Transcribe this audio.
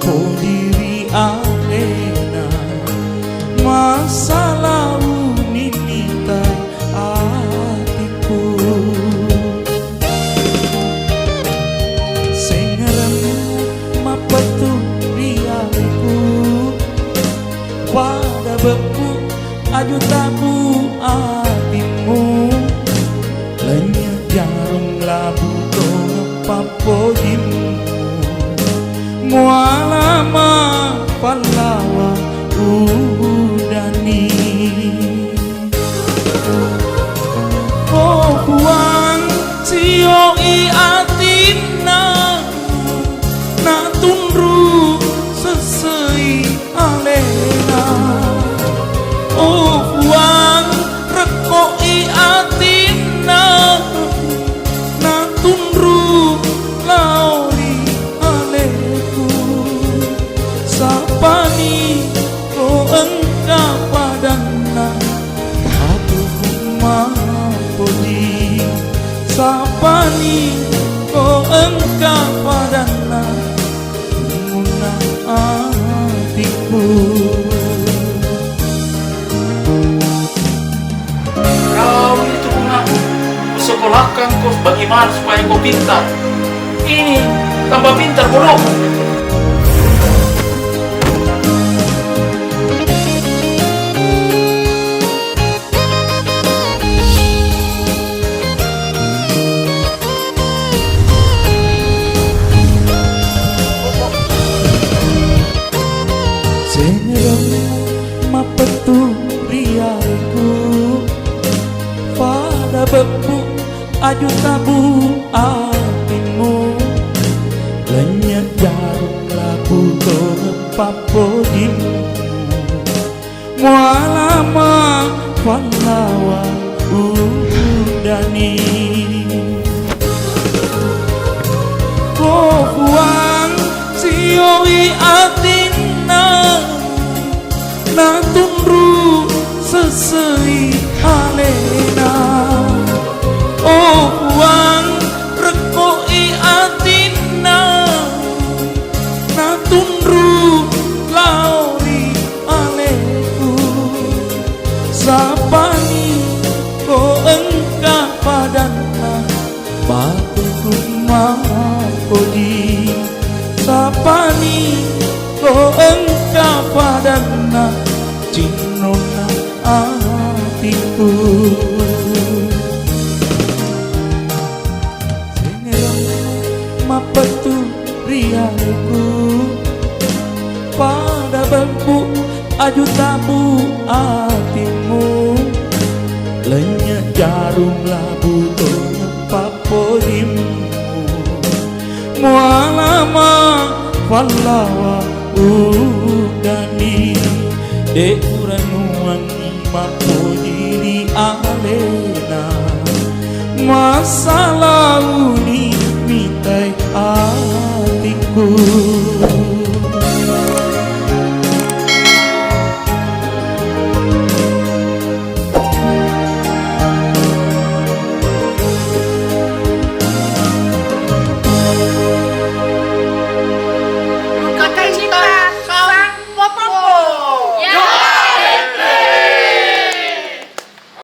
mampu diri alena masa lalu ninita hatiku sengerem mapetu riariku pada beku aju tabu hatimu lenyap jarum labu papodimu mualama pahlawa udani oh buang sio i atina na tunru sesei alena oh buang reko i atina na tunru lauri aleku sapani ko engka padana aku mampuni sapani ko engka padana muna hatiku. Kau itu bungaku, sekolahkan kau bagaimana supaya kau pintar. Ini tambah pintar bodoh. Sengerem mapetu riariku pada bebu aju tabu hatimu lenyap jarum labu papodimu mualama pahlawa udani kau buang sioi atina na tunru sesei alena oh buang reko i atina na tunru lauri aleku sapani ko engka padana batuku mampuni sapani ko engka padana cinona hatiku mapetu riariku pada bambu aju tabu hatimu lenyap jarum labu papodimu mualama pahlawa udani dekuran wangi mampu diri alena masa lalu